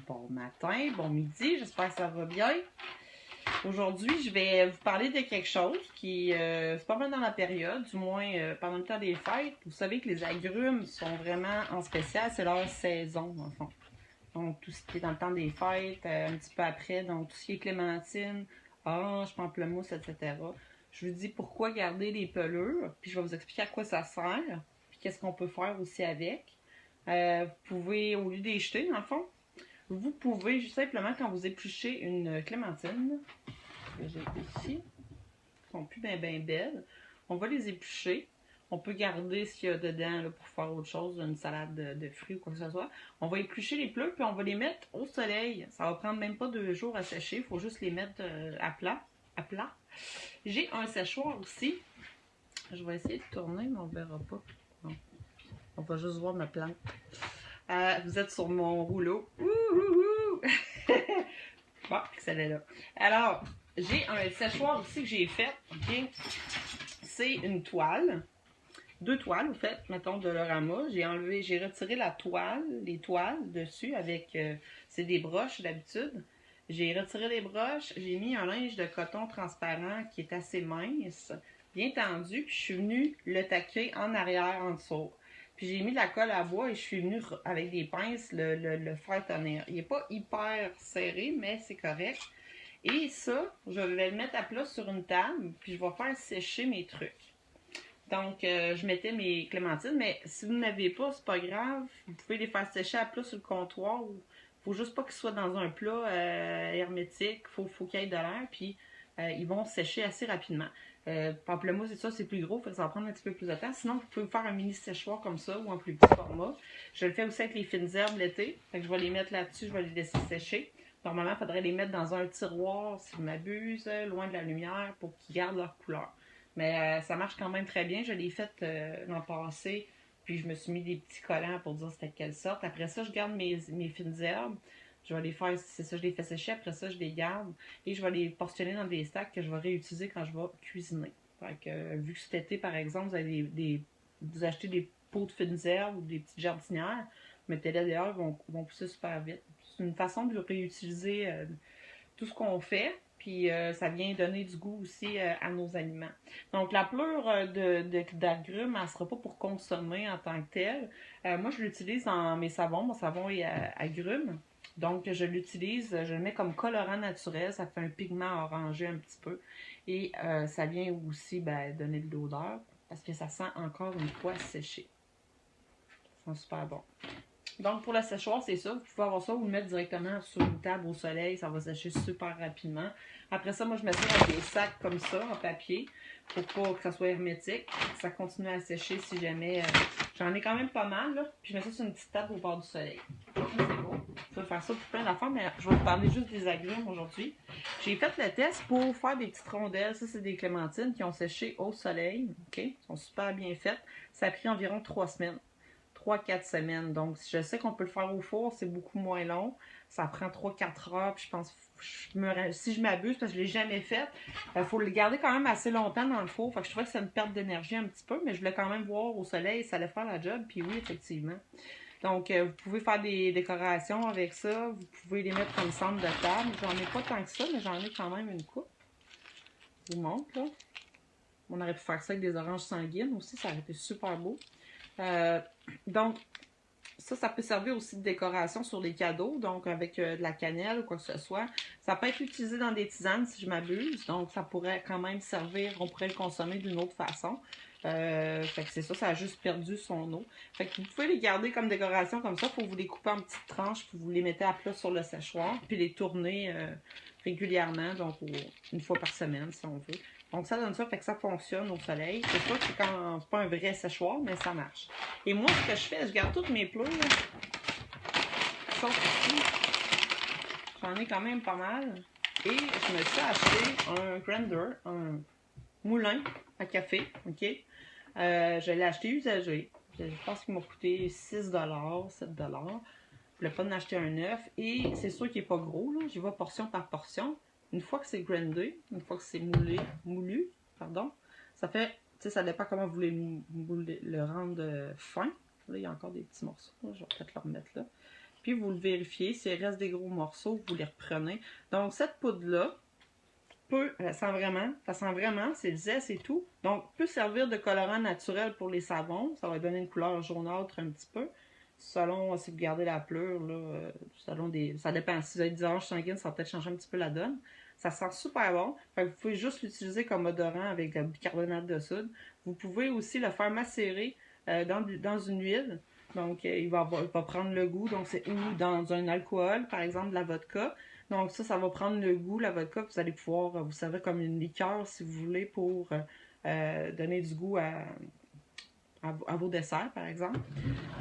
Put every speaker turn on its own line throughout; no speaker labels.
Bon matin, bon midi, j'espère que ça va bien. Aujourd'hui, je vais vous parler de quelque chose qui c'est pas mal dans la période, du moins pendant le temps des fêtes. Vous savez que les agrumes sont vraiment en spécial, c'est leur saison en fond. Donc tout ce qui est dans le temps des fêtes, un petit peu après, donc tout ce qui est clémentine, orange, pamplemousse, etc. Je vous dis pourquoi garder les pelures, puis je vais vous expliquer à quoi ça sert, puis qu'est-ce qu'on peut faire aussi avec. Vous pouvez, au lieu de les jeter, dans le fond, vous pouvez juste simplement, quand vous épluchez une clémentine, que j'ai ici, qui sont plus bien belles, on va les éplucher. On peut garder ce qu'il y a dedans là, pour faire autre chose, une salade de fruits ou quoi que ce soit. On va éplucher les pelures, puis on va les mettre au soleil. Ça va prendre même pas 2 jours à sécher, il faut juste les mettre à plat. J'ai un séchoir aussi. Je vais essayer de tourner, mais on verra pas. Non. On va juste voir ma plante. Vous êtes sur mon rouleau. Ouh! Bon, celle-là là. Alors, j'ai un séchoir aussi que j'ai fait. Okay? C'est une toile. 2 toiles, en fait, mettons, de l'orama. J'ai retiré la toile, les toiles dessus avec, c'est des broches d'habitude. J'ai retiré les broches, j'ai mis un linge de coton transparent qui est assez mince, bien tendu, puis je suis venue le taquer en arrière, en dessous. Puis j'ai mis de la colle à bois et je suis venue avec des pinces le faire tenir. Il n'est pas hyper serré, mais c'est correct. Et ça, je vais le mettre à plat sur une table, puis je vais faire sécher mes trucs. Donc, je mettais mes clémentines, mais si vous n'avez pas, c'est pas grave. Vous pouvez les faire sécher à plat sur le comptoir. Faut juste pas qu'ils soient dans un plat hermétique. Faut qu'il y ait de l'air, puis ils vont sécher assez rapidement. Pamplemousse et ça, c'est plus gros, fait que ça va prendre un petit peu plus de temps. Sinon, vous pouvez faire un mini séchoir comme ça ou un plus petit format. Je le fais aussi avec les fines herbes l'été. Fait que je vais les mettre là-dessus, je vais les laisser sécher. Normalement, il faudrait les mettre dans un tiroir, si je m'abuse, loin de la lumière, pour qu'ils gardent leur couleur. Mais ça marche quand même très bien. Je l'ai fait l'an passé, puis je me suis mis des petits collants pour dire c'était quelle sorte. Après ça, je garde mes fines herbes. Je vais les faire, c'est ça, je les fais sécher. Après ça, je les garde et je vais les portionner dans des stacks que je vais réutiliser quand je vais cuisiner. Fait que, vu que cet été, par exemple, vous avez vous achetez des pots de fines herbes ou des petites jardinières, mettez-les dehors, ils vont pousser super vite. C'est une façon de réutiliser tout ce qu'on fait. Puis ça vient donner du goût aussi à nos aliments. Donc la pleure d'agrumes, elle ne sera pas pour consommer en tant que telle. Moi, je l'utilise dans mes savons. Mon savon est agrumes. Donc je l'utilise, je le mets comme colorant naturel. Ça fait un pigment orangé un petit peu. Et ça vient aussi donner de l'odeur parce que ça sent encore une fois séché. Ça sent super bon. Donc, pour le séchoir, c'est ça. Vous pouvez avoir ça ou le mettre directement sur une table au soleil. Ça va sécher super rapidement. Après ça, moi, je mets ça dans des sacs comme ça, en papier, pour pas que ça soit hermétique. Ça continue à sécher si jamais... j'en ai quand même pas mal, là. Puis je mets ça sur une petite table au bord du soleil. C'est beau. Vous pouvez faire ça pour plein d'affaires, mais je vais vous parler juste des agrumes aujourd'hui. J'ai fait le test pour faire des petites rondelles. Ça, c'est des clémentines qui ont séché au soleil. OK? Elles sont super bien faites. Ça a pris environ 3 semaines. 3-4 semaines. Donc, je sais qu'on peut le faire au four, c'est beaucoup moins long. Ça prend 3-4 heures. Puis je pense, si je m'abuse, parce que je ne l'ai jamais fait, il faut le garder quand même assez longtemps dans le four. Fait que je trouvais que c'est une perte d'énergie un petit peu, mais je voulais quand même voir au soleil, ça allait faire la job. Puis oui, effectivement. Donc, vous pouvez faire des décorations avec ça. Vous pouvez les mettre comme centre de table. J'en ai pas tant que ça, mais j'en ai quand même une coupe. Je vous montre, là. On aurait pu faire ça avec des oranges sanguines aussi. Ça aurait été super beau. Donc, ça peut servir aussi de décoration sur les cadeaux, donc avec de la cannelle ou quoi que ce soit. Ça peut être utilisé dans des tisanes si je m'abuse, donc ça pourrait quand même servir, on pourrait le consommer d'une autre façon. Fait que c'est ça, ça a juste perdu son eau. Fait que vous pouvez les garder comme décoration comme ça, pour vous les couper en petites tranches, puis vous les mettez à plat sur le séchoir, puis les tourner régulièrement, donc une fois par semaine si on veut. Donc ça donne ça, fait que ça fonctionne au soleil. C'est sûr que c'est pas un vrai séchoir, mais ça marche. Et moi, ce que je fais, je garde toutes mes pleurs. Sauf ici. J'en ai quand même pas mal. Et je me suis acheté un grinder, un moulin à café, ok? Je l'ai acheté usagé. Je pense qu'il m'a coûté 6$, 7$. Je voulais pas en acheter un neuf. Et c'est sûr qu'il n'est pas gros, là. J'y vais portion par portion. Une fois que c'est grindé, une fois que c'est moulu, ça fait, tu sais, ça dépend comment vous voulez le rendre fin. Là, il y a encore des petits morceaux, là, je vais peut-être le remettre là. puis vous le vérifiez. S'il reste des gros morceaux, vous les reprenez. Donc, cette poudre-là, ça sent vraiment, c'est le zeste et tout. Donc, peut servir de colorant naturel pour les savons. Ça va donner une couleur jaunâtre un petit peu. Selon si vous gardez la pleure, là, ça dépend. Si vous avez des oranges sanguines, ça va peut-être changer un petit peu la donne. Ça sent super bon. Fait que vous pouvez juste l'utiliser comme odorant avec le bicarbonate de soude. Vous pouvez aussi le faire macérer dans une huile. Donc, il va prendre le goût. Donc, c'est ou dans un alcool, par exemple de la vodka. Donc, ça va prendre le goût, la vodka. Vous allez pouvoir vous servir comme une liqueur, si vous voulez, pour donner du goût à vos desserts, par exemple.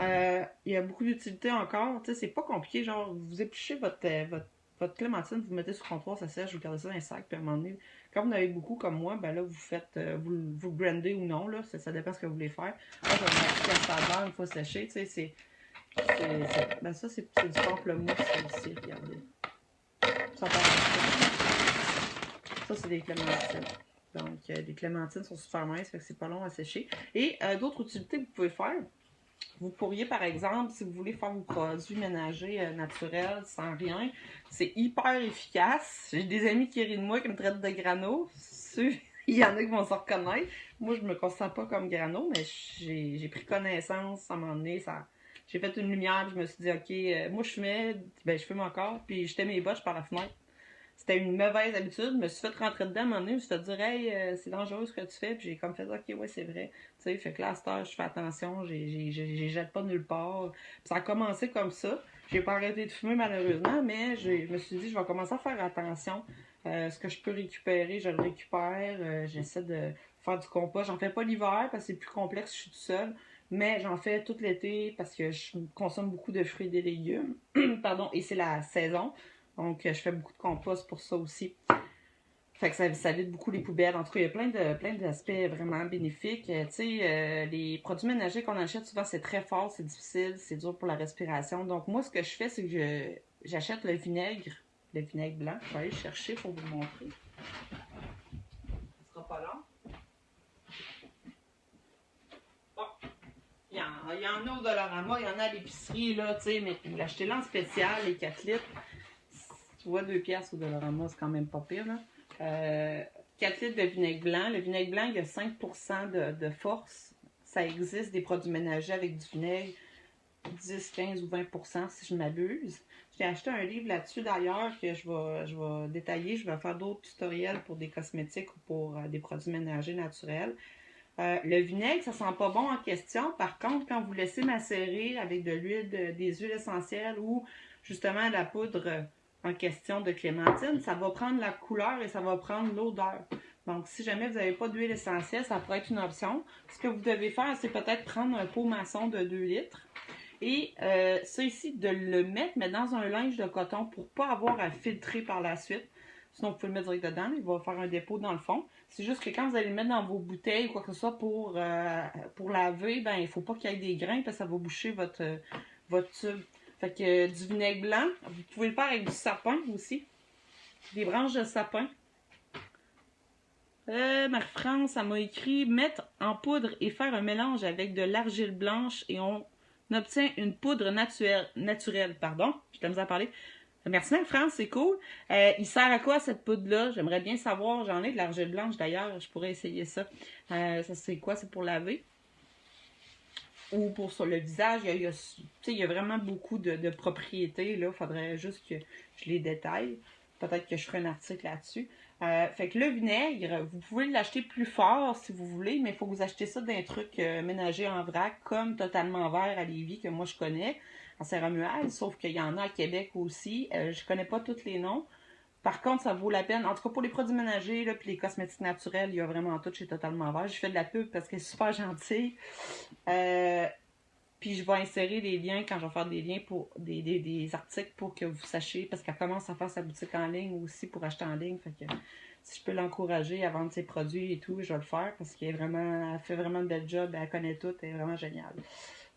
Il y a beaucoup d'utilité encore. Tu sais, c'est pas compliqué. Genre, vous épluchez votre clémentine, vous mettez sur le comptoir, ça sèche, vous gardez ça dans un sac, puis à un moment donné, quand vous en avez beaucoup comme moi, ben là, vous faites, vous brandez ou non, là, ça dépend de ce que vous voulez faire. Moi, je vais mettre la saveur une fois séché, tu sais, ben ça, c'est du pamplemousse ici, regardez. Ça, c'est des clémentines. Donc, les clémentines sont super minces, fait que c'est pas long à sécher. Et d'autres utilités que vous pouvez faire, vous pourriez, par exemple, si vous voulez faire vos produits ménagers naturels sans rien, c'est hyper efficace. J'ai des amis qui rient de moi, qui me traitent de grano. Il y en a qui vont s'en reconnaître. Moi, je me considère pas comme grano, mais j'ai pris connaissance à un moment donné. J'ai fait une lumière, puis je me suis dit, OK, moi, je fume encore, puis jetais mes bottes par la fenêtre. C'était une mauvaise habitude. Je me suis fait rentrer dedans à un moment donné. Je me suis fait dire, hey, c'est dangereux ce que tu fais. Puis j'ai comme fait, OK, ouais, c'est vrai. Tu sais, fait que là, à cette heure, je fais attention. Je jette pas nulle part. Puis ça a commencé comme ça. J'ai pas arrêté de fumer, malheureusement. Mais je me suis dit, je vais commencer à faire attention. Ce que je peux récupérer, je le récupère. J'essaie de faire du compost. J'en fais pas l'hiver parce que c'est plus complexe. Je suis toute seule. Mais j'en fais tout l'été parce que je consomme beaucoup de fruits et des légumes. Pardon, et c'est la saison. Donc, je fais beaucoup de compost pour ça aussi. Fait que ça vide beaucoup les poubelles. En tout cas, il y a plein d'aspects vraiment bénéfiques. Tu sais, les produits ménagers qu'on achète, souvent, c'est très fort, c'est difficile, c'est dur pour la respiration. Donc, moi, ce que je fais, c'est que j'achète le vinaigre blanc. Je vais aller le chercher pour vous le montrer. Ce sera pas long. Bon. Il y en a au Dollarama, il y en a à l'épicerie, là, tu sais, mais l'acheter là en spécial, les 4 litres. Tu vois, 2 piastres au Dollarama, c'est quand même pas pire, là. 4 litres de vinaigre blanc. Le vinaigre blanc, il y a 5% de force. Ça existe des produits ménagers avec du vinaigre 10, 15 ou 20% si je m'abuse. J'ai acheté un livre là-dessus d'ailleurs que je vais détailler. Je vais faire d'autres tutoriels pour des cosmétiques ou pour des produits ménagers naturels. Le vinaigre, ça sent pas bon en question. Par contre, quand vous laissez macérer avec de l'huile, des huiles essentielles ou justement la poudre en question de clémentine, ça va prendre la couleur et ça va prendre l'odeur. Donc, si jamais vous n'avez pas d'huile essentielle, ça pourrait être une option. Ce que vous devez faire, c'est peut-être prendre un pot maçon de 2 litres et ça ici, de le mettre, mais dans un linge de coton pour ne pas avoir à filtrer par la suite. Sinon, vous pouvez le mettre direct dedans, il va faire un dépôt dans le fond. C'est juste que quand vous allez le mettre dans vos bouteilles ou quoi que ce soit pour laver, ben il ne faut pas qu'il y ait des grains parce que ça va boucher votre tube. Fait que du vinaigre blanc, vous pouvez le faire avec du sapin aussi. Des branches de sapin. Marie-France, elle m'a écrit mettre en poudre et faire un mélange avec de l'argile blanche et on obtient une poudre naturelle. Pardon, j'ai de la misère à parler. Merci Marie-France, c'est cool. Il sert à quoi cette poudre-là? J'aimerais bien savoir. J'en ai de l'argile blanche d'ailleurs, je pourrais essayer ça. Ça c'est quoi? C'est pour laver? Ou pour sur le visage, il y a vraiment beaucoup de propriétés. Il faudrait juste que je les détaille. Peut-être que je ferai un article là-dessus. Fait que le vinaigre, vous pouvez l'acheter plus fort si vous voulez, mais il faut que vous achetez ça d'un truc ménager en vrac, comme Totalement Vert à Lévis, que moi je connais, à Saint-Romuald, sauf qu'il y en a à Québec aussi. Je connais pas tous les noms. Par contre, ça vaut la peine. En tout cas, pour les produits ménagers, là, puis les cosmétiques naturels, il y a vraiment tout chez Totalement Vert. Je fais de la pub parce qu'elle est super gentille. Puis je vais insérer des liens quand je vais faire des liens pour des articles pour que vous sachiez, parce qu'elle commence à faire sa boutique en ligne aussi pour acheter en ligne. Fait que si je peux l'encourager à vendre ses produits et tout, je vais le faire parce qu'elle fait vraiment un bel job. Elle connaît tout, elle est vraiment géniale.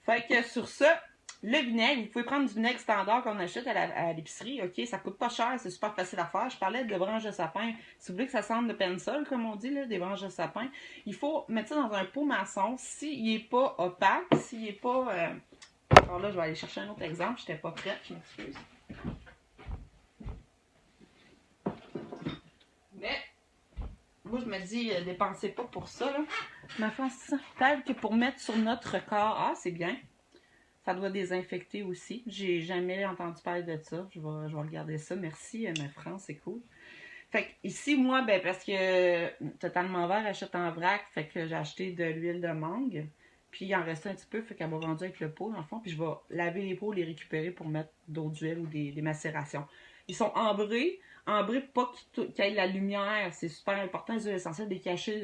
Fait que sur ça, le vinaigre, vous pouvez prendre du vinaigre standard qu'on achète à l'épicerie, ok, ça coûte pas cher, c'est super facile à faire. Je parlais de branches de sapin. Si vous voulez que ça sente de pencil, comme on dit, là, des branches de sapin, il faut mettre ça dans un pot maçon. S'il n'est pas opaque, s'il n'est pas Alors là, je vais aller chercher un autre exemple. Je n'étais pas prête, je m'excuse. Mais, moi, je me dis, dépensez pas pour ça, là. Ma face, telle que pour mettre sur notre corps, ah, c'est bien. Ça doit désinfecter aussi. J'ai jamais entendu parler de ça. Je vais regarder ça. Merci, ma France, c'est cool. Fait que ici, moi, ben parce que Totalement Vert achète en vrac, fait que j'ai acheté de l'huile de mangue. Puis il en restait un petit peu, fait qu'elle m'a vendu avec le pot, dans le fond. Puis je vais laver les pots, les récupérer pour mettre d'autres huiles ou des macérations. Ils sont ambrés pas qu'il y ait la lumière. C'est super important, les huiles essentielles, de les cacher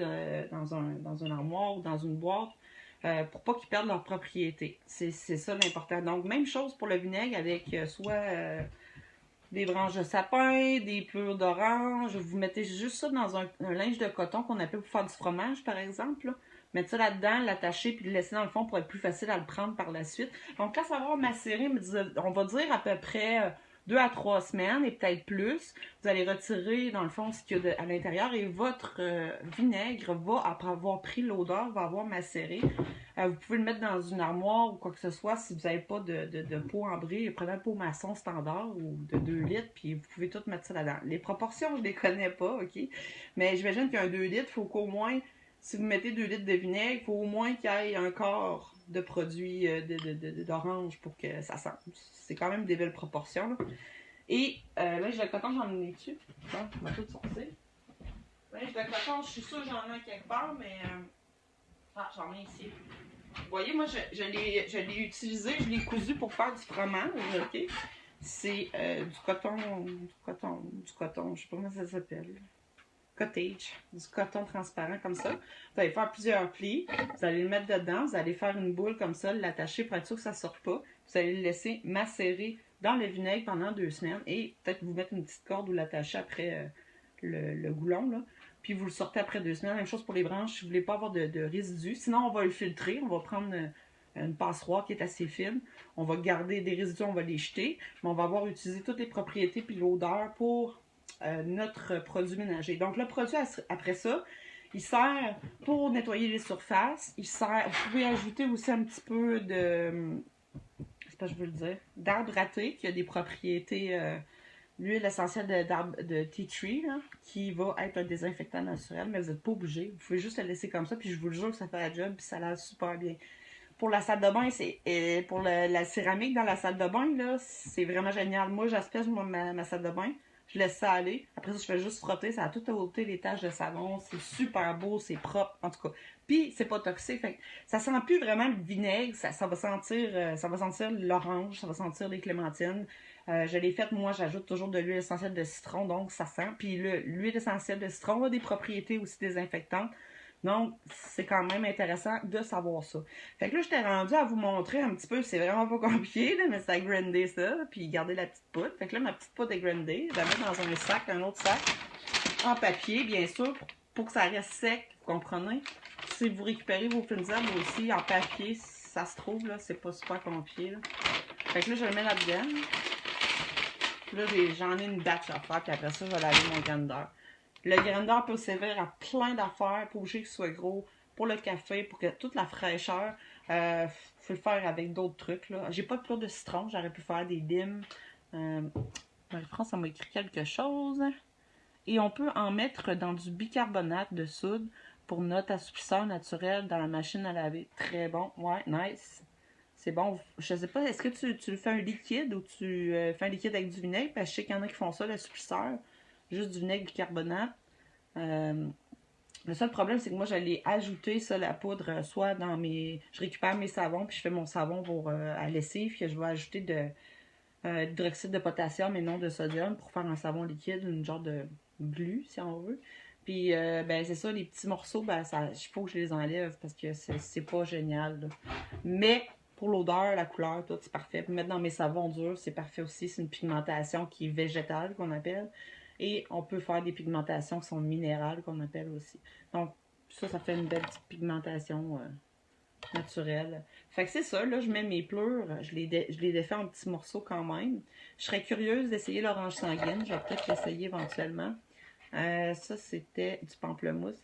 dans un armoire ou dans une boîte. Pour pas qu'ils perdent leur propriété. C'est ça l'important. Donc, même chose pour le vinaigre avec soit des branches de sapin, des plures d'orange. Vous mettez juste ça dans un linge de coton qu'on appelle pour faire du fromage, par exemple. Là. Mettre ça là-dedans, l'attacher, puis le laisser dans le fond pour être plus facile à le prendre par la suite. Donc, là, ça va macérer, on va dire à peu près 2 à 3 semaines et peut-être plus. Vous allez retirer, dans le fond, ce qu'il y a à l'intérieur et votre vinaigre va, après avoir pris l'odeur, va avoir macéré. Vous pouvez le mettre dans une armoire ou quoi que ce soit si vous n'avez pas de pot ambré. Prenez un pot maçon standard ou de 2 litres, puis vous pouvez tout mettre ça là-dedans. Les proportions, je ne les connais pas, OK? Mais j'imagine qu'un 2 litres, il faut qu'au moins, si vous mettez 2 litres de vinaigre, il faut au moins qu'il y ait un quart de produit d'orange pour que ça sente. C'est quand même des belles proportions, là. Et là, j'ai le coton, j'en ai dessus. Bon, on va tout sortir. Là, j'ai le coton, je suis sûre que j'en ai quelque part, mais... Ah, j'en ai ici. Vous voyez, moi, je l'ai utilisé, je l'ai cousu pour faire du fromage, OK? C'est du coton, je sais pas comment ça s'appelle. Cottage, du coton transparent comme ça. Vous allez faire plusieurs plis, vous allez le mettre dedans, vous allez faire une boule comme ça, l'attacher pour être sûr que ça ne sorte pas. Vous allez le laisser macérer dans le vinaigre pendant 2 semaines et peut-être vous mettre une petite corde ou l'attacher après le goulon, là. Puis vous le sortez après 2 semaines. Même chose pour les branches, si vous ne voulez pas avoir de résidus. Sinon, on va le filtrer, on va prendre une passoire qui est assez fine. On va garder des résidus, on va les jeter, mais on va avoir utilisé toutes les propriétés puis l'odeur pour notre produit ménager. Donc le produit, après ça, il sert pour nettoyer les surfaces. Il sert, vous pouvez ajouter aussi un petit peu de, c'est pas je veux le dire, d'arbre raté qui a des propriétés, l'huile essentielle de tea tree, là, qui va être un désinfectant naturel, mais vous n'êtes pas obligé. Vous pouvez juste le laisser comme ça, puis je vous le jure que ça fait la job, puis ça a l'air super bien. Pour la salle de bain, pour la céramique dans la salle de bain, là, c'est vraiment génial. Moi, j'asperge ma salle de bain. Je laisse ça aller. Après ça, je fais juste frotter. Ça a tout ôté les taches de savon. C'est super beau, c'est propre, en tout cas. Puis, c'est pas toxique. Fait que ça sent plus vraiment le vinaigre. Ça va sentir l'orange. Ça va sentir les clémentines. Je l'ai faite, moi, j'ajoute toujours de l'huile essentielle de citron. Donc, ça sent. Puis, l'huile essentielle de citron a des propriétés aussi désinfectantes. Donc, c'est quand même intéressant de savoir ça. Fait que là, j'étais rendue à vous montrer un petit peu, c'est vraiment pas compliqué, là, mais c'est à grinder ça, puis garder la petite poudre. Fait que là, ma petite poudre est grindée, je la mets dans un sac, un autre sac, en papier, bien sûr, pour que ça reste sec, vous comprenez? Si vous récupérez vos fines herbes aussi en papier, ça se trouve, là, c'est pas super compliqué, là. Fait que là, je le mets là-dedans. Là, j'en ai une batch à faire, puis après ça, je vais laver mon grinder. Le grinder peut servir à plein d'affaires, pas obligé qu'il soit gros, pour le café, pour que toute la fraîcheur, faut le faire avec d'autres trucs, là. J'ai pas de poudre de citron, j'aurais pu faire des limes. Marie-France, ça m'a écrit quelque chose. Et on peut en mettre dans du bicarbonate de soude pour notre assouplisseur naturel dans la machine à laver. Très bon, ouais, nice. C'est bon. Je sais pas, est-ce que tu le fais un liquide ou tu fais un liquide avec du vinaigre? Parce que je sais qu'il y en a qui font ça, l'assouplisseur. Juste du vinaigre bicarbonate. Le seul problème, c'est que moi, j'allais ajouter ça, la poudre, soit dans mes... Je récupère mes savons, puis je fais mon savon pour à lessive, que je vais ajouter d'hydroxyde de potassium et non de sodium pour faire un savon liquide, une genre de glu, si on veut. Puis, ben, c'est ça, les petits morceaux, ben, il faut que je les enlève parce que c'est pas génial, là. Mais... pour l'odeur, la couleur, tout, c'est parfait. Pour mettre dans mes savons durs, c'est parfait aussi. C'est une pigmentation qui est végétale, qu'on appelle. Et on peut faire des pigmentations qui sont minérales, qu'on appelle aussi. Donc, ça fait une belle petite pigmentation naturelle. Fait que c'est ça, là, je mets mes pleurs, je les défais en petits morceaux quand même. Je serais curieuse d'essayer l'orange sanguine. Je vais peut-être l'essayer éventuellement. Ça, c'était du pamplemousse.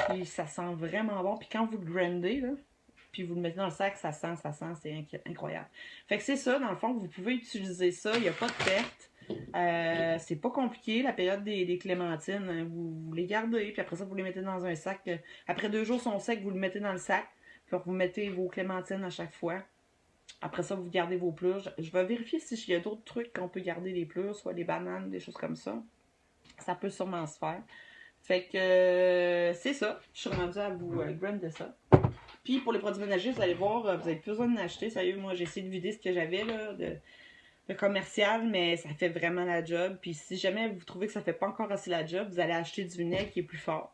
Puis ça sent vraiment bon. Puis quand vous le grindez, là, puis vous le mettez dans le sac, ça sent, c'est incroyable. Fait que c'est ça, dans le fond, vous pouvez utiliser ça, il n'y a pas de perte. C'est pas compliqué, la période des clémentines, hein, vous les gardez, puis après ça, vous les mettez dans un sac. Après 2 jours, sont secs, vous le mettez dans le sac, puis vous mettez vos clémentines à chaque fois. Après ça, vous gardez vos plures. Je vais vérifier s'il y a d'autres trucs qu'on peut garder les plures, soit des bananes, des choses comme ça. Ça peut sûrement se faire. Fait que c'est ça. Je suis rendue à vous grinder ça. Puis pour les produits ménagers, vous allez voir, vous n'avez plus besoin d'en acheter. Sérieux, moi j'ai essayé de vider ce que j'avais là, de commercial, mais ça fait vraiment la job. Puis si jamais vous trouvez que ça fait pas encore assez la job, vous allez acheter du vinaigre qui est plus fort.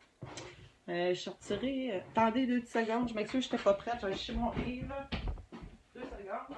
Je sortirai. Attendez 2 petites secondes. Je m'excuse, je n'étais pas prête. Je vais aller chercher mon livre. 2 secondes.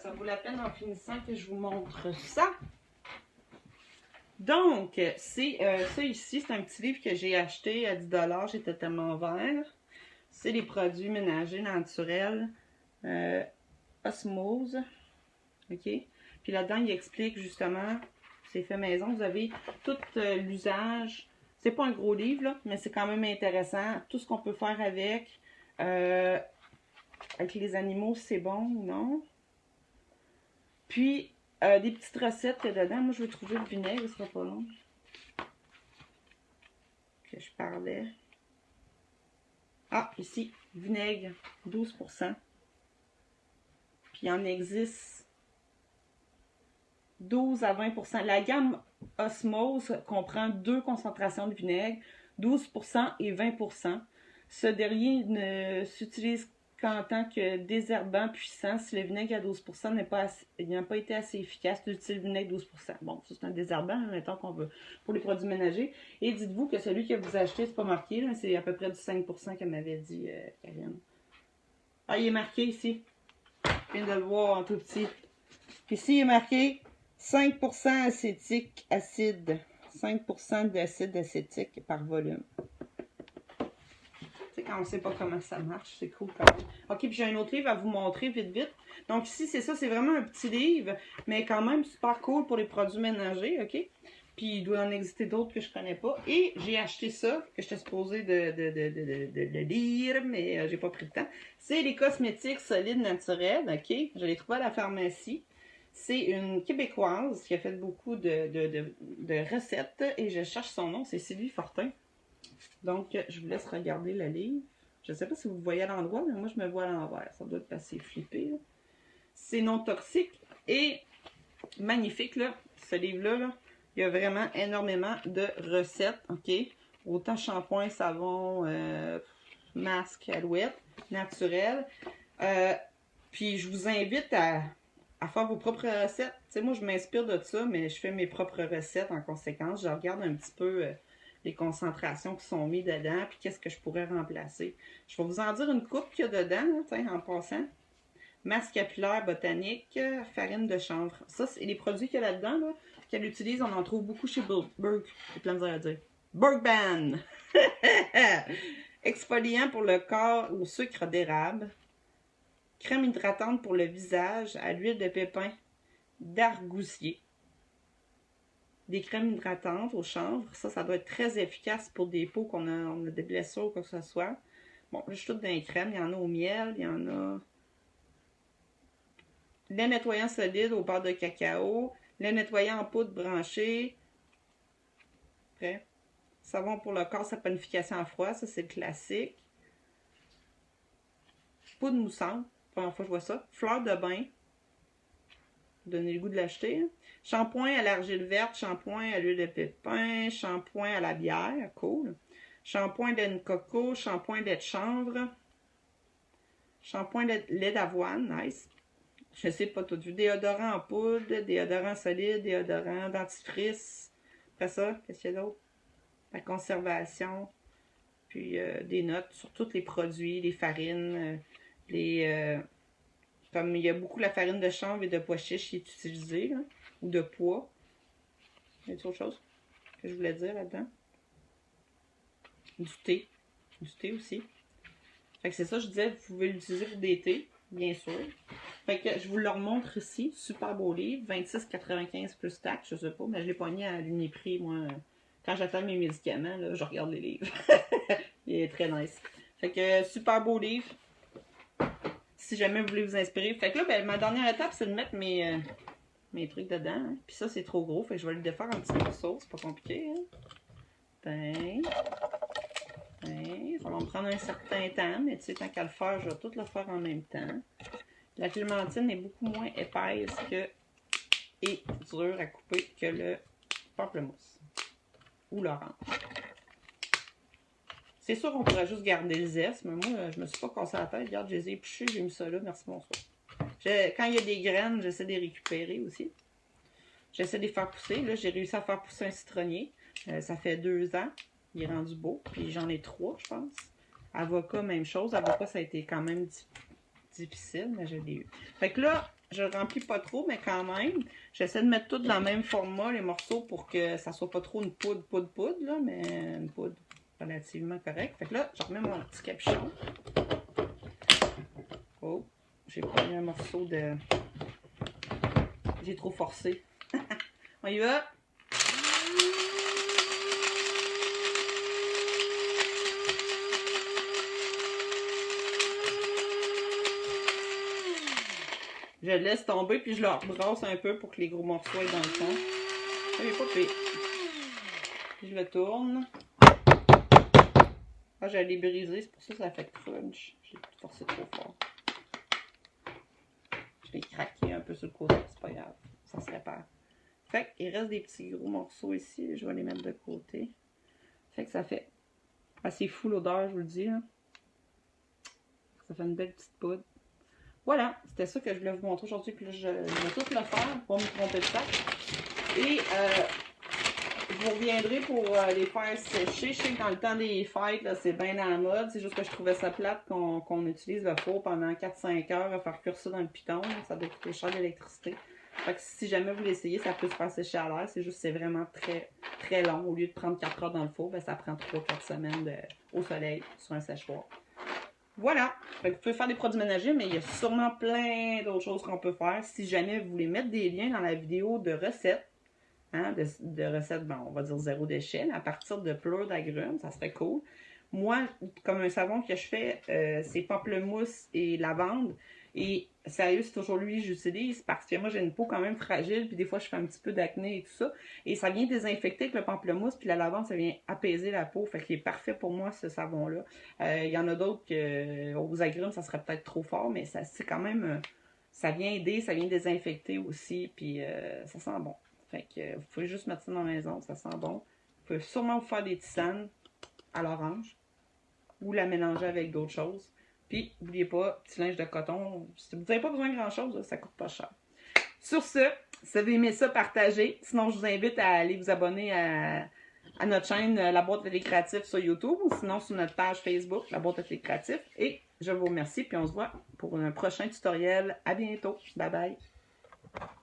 Ça vaut la peine en finissant que je vous montre ça. Donc, c'est ça ici, c'est un petit livre que j'ai acheté à 10$, j'étais tellement vert. C'est les produits ménagers naturels Osmose. OK? Puis là-dedans, il explique justement, c'est fait maison, vous avez tout l'usage. C'est pas un gros livre, là, mais c'est quand même intéressant. Tout ce qu'on peut faire avec. Avec les animaux, c'est bon ou non. Puis, des petites recettes dedans. Moi, je vais trouver le vinaigre, ce sera pas long. Que je parlais. Ah, ici, vinaigre, 12%. Puis, il en existe 12 à 20%. La gamme Osmose comprend 2 concentrations de vinaigre, 12% et 20%. Ce dernier ne s'utilise qu'en tant que désherbant puissant si le vinaigre à 12% n'a pas été assez efficace d'utiliser le vinaigre 12%. Bon, ça c'est un désherbant, mettons qu'on veut, pour les produits ménagers. Et dites-vous que celui que vous achetez, c'est pas marqué, c'est à peu près du 5% qu'elle m'avait dit, Karine. Ah, il est marqué ici. Je viens de le voir en tout petit. Puis ici, il est marqué 5% acétique acide. 5% d'acide acétique par volume. Quand on ne sait pas comment ça marche, c'est cool quand même. Ok, puis j'ai un autre livre à vous montrer vite. Donc ici, c'est ça, c'est vraiment un petit livre, mais quand même super cool pour les produits ménagers, ok? Puis il doit en exister d'autres que je connais pas. Et j'ai acheté ça, que j'étais supposée de lire, mais j'ai pas pris le temps. C'est les cosmétiques solides naturels, ok? Je l'ai trouvé à la pharmacie. C'est une Québécoise qui a fait beaucoup de recettes et je cherche son nom, c'est Sylvie Fortin. Donc, je vous laisse regarder le livre. Je ne sais pas si vous voyez à l'endroit, mais moi, je me vois à l'envers. Ça doit être assez flippé. C'est non toxique et magnifique. Là. Ce livre-là, là, il y a vraiment énormément de recettes. OK? Autant shampoing, savon, masque, alouette, naturel. Puis, je vous invite à faire vos propres recettes. Tu sais, moi, je m'inspire de ça, mais je fais mes propres recettes en conséquence. Je regarde un petit peu les concentrations qui sont mises dedans, puis qu'est-ce que je pourrais remplacer. Je vais vous en dire une coupe qu'il y a dedans, là, en passant. Masque capillaire botanique, farine de chanvre. Ça, c'est les produits qu'il y a là-dedans, là, qu'elle utilise, on en trouve beaucoup chez Berg. J'ai plein de dire à dire. Bergban! Exfoliant pour le corps au sucre d'érable. Crème hydratante pour le visage à l'huile de pépin d'argousier. Des crèmes hydratantes au chanvre. Ça doit être très efficace pour des peaux on a des blessures ou quoi que ce soit. Bon, là, je suis toute dans les crèmes. Il y en a au miel, il y en a... Lait nettoyant solide au beurre de cacao. Lait nettoyant en poudre branchée. Après. Savon pour le corps, saponification à froid. Ça, c'est le classique. Poudre moussante. Première fois que je vois ça. Fleur de bain. Donner le goût de l'acheter. Hein. Shampoing à l'argile verte, shampoing à l'huile de pépin, shampoing à la bière, cool. Shampoing lait de coco, shampoing lait de chanvre, shampoing lait d'avoine, nice. Je sais pas tout vu. Déodorant en poudre, déodorant solide, déodorant dentifrice. Après ça, qu'est-ce qu'il y a d'autre? La conservation, puis des notes sur tous les produits, les farines, comme il y a beaucoup la farine de chanvre et de pois chiche qui est utilisée, là. ou de pois. Y a-t-il autre chose que je voulais dire là-dedans? Du thé. Du thé aussi. Fait que c'est ça, je disais, vous pouvez l'utiliser pour des thés, bien sûr. Fait que je vous le remontre ici. Super beau livre. 26,95 plus taxe, je sais pas, mais je l'ai pogné à l'Uniprix, moi. Quand j'attends mes médicaments, là, je regarde les livres. Il est très nice. Fait que super beau livre. Si jamais vous voulez vous inspirer. Fait que là, ben, ma dernière étape, c'est de mettre mes trucs dedans. Hein. Puis ça, c'est trop gros. Fait que je vais le défaire en petits morceaux. C'est pas compliqué. Hein. Ben, ça va me prendre un certain temps. Mais tu sais, tant qu'à le faire, je vais tout le faire en même temps. La clémentine est beaucoup moins épaisse et dure à couper que le pamplemousse. Ou l'orange. C'est sûr qu'on pourrait juste garder le zeste, mais moi, je me suis pas cassé la tête. Regarde, je les ai épluchés, j'ai mis ça là. Merci, bonsoir. Quand il y a des graines, j'essaie de les récupérer aussi. J'essaie de les faire pousser. Là, j'ai réussi à faire pousser un citronnier. Ça fait 2 ans. Il est rendu beau. Puis j'en ai 3, je pense. Avocat, même chose. Avocat, ça a été quand même difficile, mais je l'ai eu. Fait que là, je le remplis pas trop, mais quand même, j'essaie de mettre tout dans le même format, les morceaux, pour que ça soit pas trop une poudre, là, mais une poudre relativement correcte. Fait que là, je remets mon petit capuchon. Oh, j'ai pris un morceau de... J'ai trop forcé. On y va. Je le laisse tomber, puis je le rebrasse un peu pour que les gros morceaux aient dans le fond. Il est pas pire. Puis je le tourne. Ah, j'allais briser, c'est pour ça que ça fait crunch. J'ai forcé trop fort. Je l'ai craqué un peu sur le côté, c'est pas grave. Ça se répare. Fait qu'il reste des petits gros morceaux ici. Je vais les mettre de côté. Fait que ça fait assez fou l'odeur, je vous le dis. Hein. Ça fait une belle petite poudre. Voilà, c'était ça que je voulais vous montrer aujourd'hui. Puis là, je vais tout le faire pour me tromper de sac. Et je vous reviendrai pour les faire sécher. Je sais que dans le temps des fêtes, c'est bien à la mode. C'est juste que je trouvais ça plate qu'on utilise le four pendant 4-5 heures à faire cuire ça dans le piton. Ça doit coûter cher d'électricité. Fait que si jamais vous l'essayez, ça peut se faire sécher à l'air. C'est juste que c'est vraiment très, très long. Au lieu de prendre 4 heures dans le four, ben, ça prend 3-4 semaines au soleil sur un séchoir. Voilà, fait que vous pouvez faire des produits ménagers, mais il y a sûrement plein d'autres choses qu'on peut faire. Si jamais vous voulez mettre des liens dans la vidéo de recettes, hein, de recettes, bon, on va dire 0 déchet, mais à partir de pleurs d'agrumes, ça serait cool. Moi, comme un savon que je fais, c'est pamplemousse et lavande. Et sérieux, c'est toujours lui que j'utilise parce que moi, j'ai une peau quand même fragile, puis des fois, je fais un petit peu d'acné et tout ça. Et ça vient désinfecter avec le pamplemousse, puis la lavande, ça vient apaiser la peau. Fait qu'il est parfait pour moi, ce savon-là. Il y en a d'autres que, aux agrumes, ça serait peut-être trop fort, mais ça, c'est quand même, ça vient aider, ça vient désinfecter aussi, puis ça sent bon. Fait que vous pouvez juste mettre ça dans la maison, ça sent bon. Vous pouvez sûrement vous faire des tisanes à l'orange ou la mélanger avec d'autres choses. Puis, n'oubliez pas, petit linge de coton, vous n'avez pas besoin de grand-chose, ça coûte pas cher. Sur ce, si vous avez aimé ça, partagez. Sinon, je vous invite à aller vous abonner à notre chaîne La Boîte à thé créatif sur YouTube ou sinon sur notre page Facebook, La Boîte à thé créatif. Et je vous remercie, puis on se voit pour un prochain tutoriel. À bientôt. Bye bye.